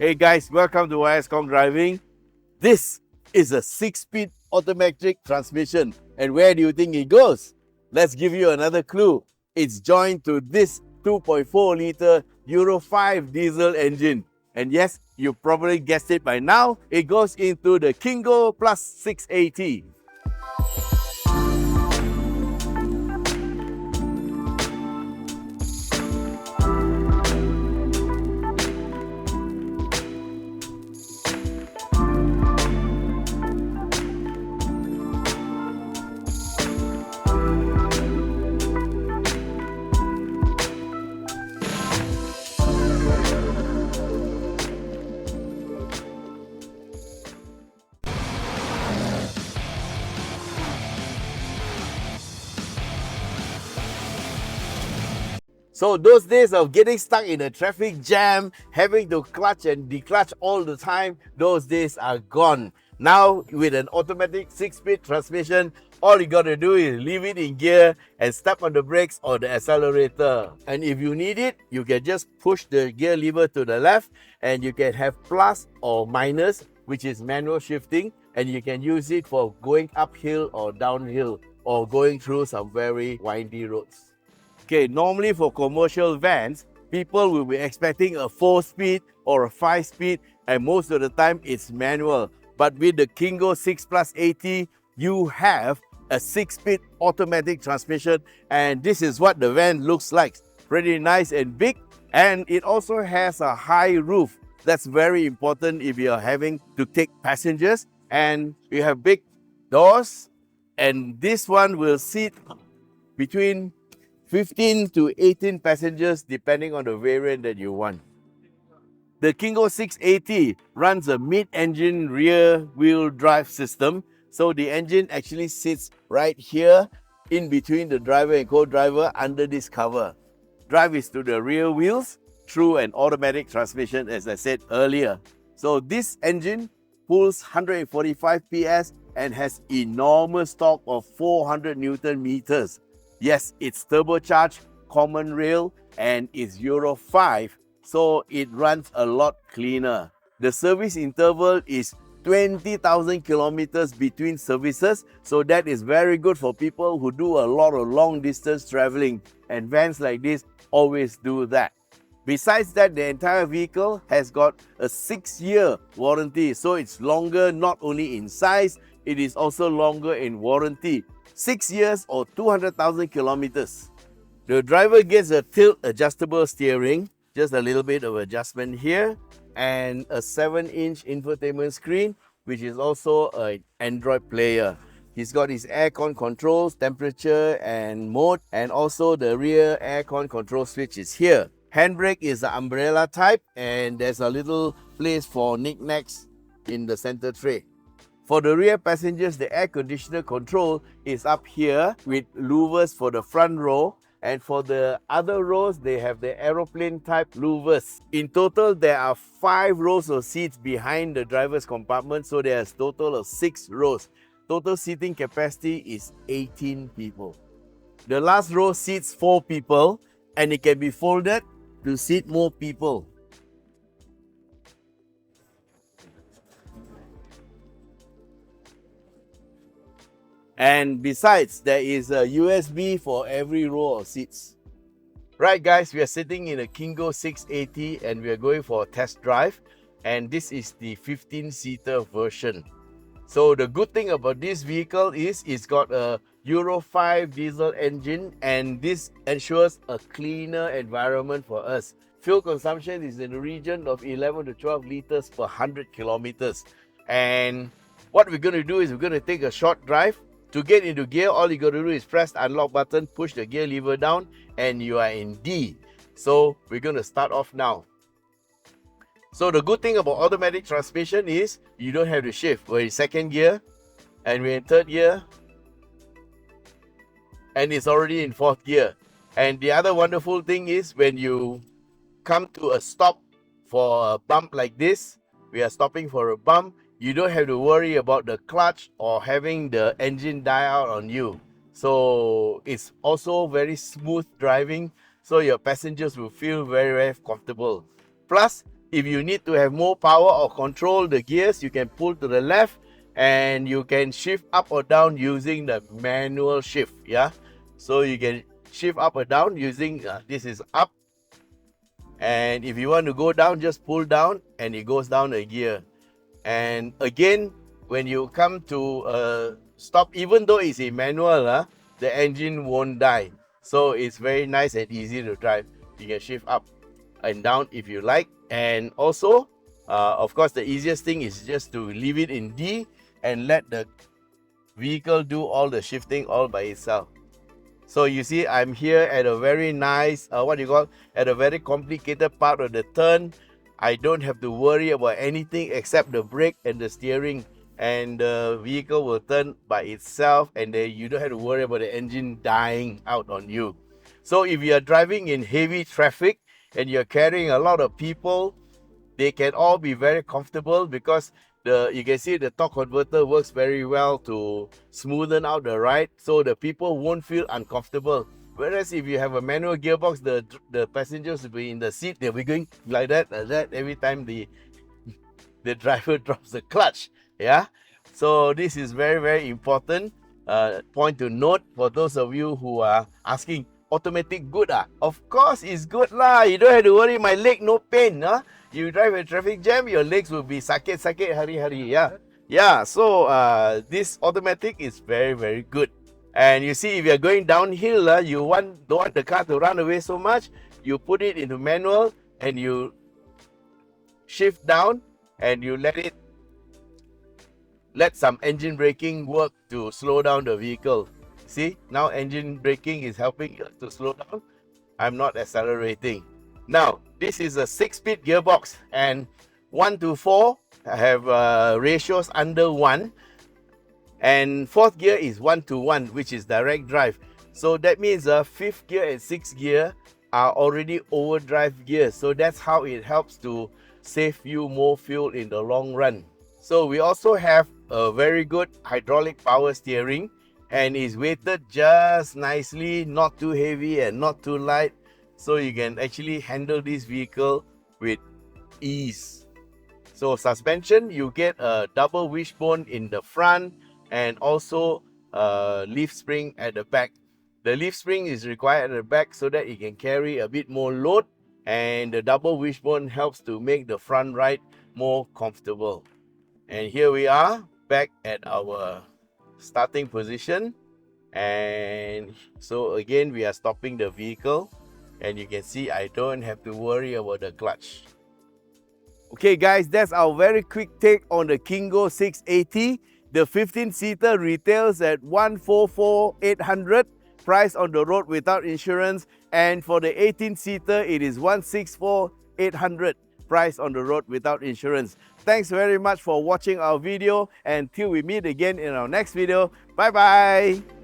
Hey guys, welcome to YSCom Driving. This is a 6-speed automatic transmission. And where do you think it goes? Let's give you another clue. It's joined to this 2.4 litre Euro 5 diesel engine. And yes, you probably guessed it by now, it goes into the KINGO Plus 6AT. So those days of getting stuck in a traffic jam, having to clutch and declutch all the time, those days are gone. Now with an automatic 6-speed transmission, all you gotta do is leave it in gear and step on the brakes or the accelerator. And if you need it, you can just push the gear lever to the left and you can have plus or minus, which is manual shifting, and you can use it for going uphill or downhill or going through some very windy roads. Okay, normally for commercial vans, people will be expecting a 4-speed or a 5-speed, and most of the time it's manual. But with the KINGO 6AT, you have a 6-speed automatic transmission, and this is what the van looks like. Pretty nice and big, and it also has a high roof. That's very important if you're having to take passengers, and you have big doors, and this one will seat between 15 to 18 passengers depending on the variant that you want. The KINGO 6AT runs a mid-engine rear-wheel drive system. So the engine actually sits right here in between the driver and co-driver under this cover. Drive is to the rear wheels through an automatic transmission, as I said earlier. So this engine pulls 145 PS and has enormous torque of 400 Newton meters. Yes, it's turbocharged, common rail, and it's Euro 5, so it runs a lot cleaner. The service interval is 20,000 kilometers between services, so that is very good for people who do a lot of long distance traveling, and vans like this always do that. Besides that, the entire vehicle has got a 6-year warranty, so it's longer not only in size, it is also longer in warranty. 6 years or 200,000 kilometers. The driver gets a tilt adjustable steering, just a little bit of adjustment here, and a 7-inch infotainment screen, which is also an Android player. He's got his aircon controls, temperature and mode, and also the rear aircon control switch is here. Handbrake is the umbrella type, and there's a little place for knickknacks in the center tray. For the rear passengers, the air conditioner control is up here with louvers for the front row, and for the other rows, they have the aeroplane type louvers. In total, there are 5 rows of seats behind the driver's compartment, so there's a total of 6 rows. Total seating capacity is 18 people. The last row seats 4 people, and it can be folded to seat more people. And besides, there is a USB for every row of seats. Right guys, we are sitting in a KINGO 6AT and we are going for a test drive. And this is the 15-seater version. So the good thing about this vehicle is it's got a Euro 5 diesel engine, and this ensures a cleaner environment for us. Fuel consumption is in the region of 11 to 12 liters per 100 kilometers. And what we're going to do is we're going to take a short drive. To get into gear, all you got to do is press the unlock button, push the gear lever down, and you are in D. So we're going to start off now. So the good thing about automatic transmission is you don't have to shift. We're in 2nd gear, and we're in 3rd gear, and it's already in 4th gear. And the other wonderful thing is when you come to a stop for a bump like this, we are stopping for a bump, you don't have to worry about the clutch or having the engine die out on you. So it's also very smooth driving, so your passengers will feel very, very comfortable. Plus, If you need to have more power or control the gears, you can pull to the left and you can shift up or down using the manual shift. Yeah, so you can shift up or down using this is up, and if you want to go down, just pull down and it goes down a gear. And again, when you come to stop, even though it's a manual, the engine won't die. So it's very nice and easy to drive. You can shift up and down if you like. And also, of course, the easiest thing is just to leave it in D and let the vehicle do all the shifting all by itself. So you see, I'm here at a very nice, at a very complicated part of the turn. I don't have to worry about anything except the brake and the steering, and the vehicle will turn by itself, and then you don't have to worry about the engine dying out on you. So if you are driving in heavy traffic and you're carrying a lot of people, they can all be very comfortable because you can see the torque converter works very well to smoothen out the ride, so the people won't feel uncomfortable. Whereas if you have a manual gearbox, the passengers will be in the seat, they'll be going like that every time the driver drops the clutch. Yeah, so this is very, very important point to note for those of you who are asking, automatic good Of course it's good lah. You don't have to worry, my leg no pain. You drive a traffic jam, your legs will be sakit, hari. Yeah, so this automatic is very, very good. And you see, if you're going downhill, you don't want the car to run away so much, you put it into manual and you shift down and you let some engine braking work to slow down the vehicle. See, now engine braking is helping to slow down. I'm not accelerating. Now, this is a 6-speed gearbox, and 1 to 4 have ratios under 1, and 4th gear is 1 to 1, which is direct drive. So that means 5th gear and 6th gear are already overdrive gears. So that's how it helps to save you more fuel in the long run. So we also have a very good hydraulic power steering, and is weighted just nicely, not too heavy and not too light. So you can actually handle this vehicle with ease. So suspension, you get a double wishbone in the front and also a leaf spring at the back. The leaf spring is required at the back so that it can carry a bit more load, and the double wishbone helps to make the front ride more comfortable. And here we are back at our starting position, and so again we are stopping the vehicle, and you can see I don't have to worry about the clutch. Okay guys, that's our very quick take on the KINGO 6AT. The 15-seater retails at 144,800, price on the road without insurance, and for the 18-seater it is 164,800, price on the road without insurance. Thanks very much for watching our video, and till we meet again in our next video. Bye bye.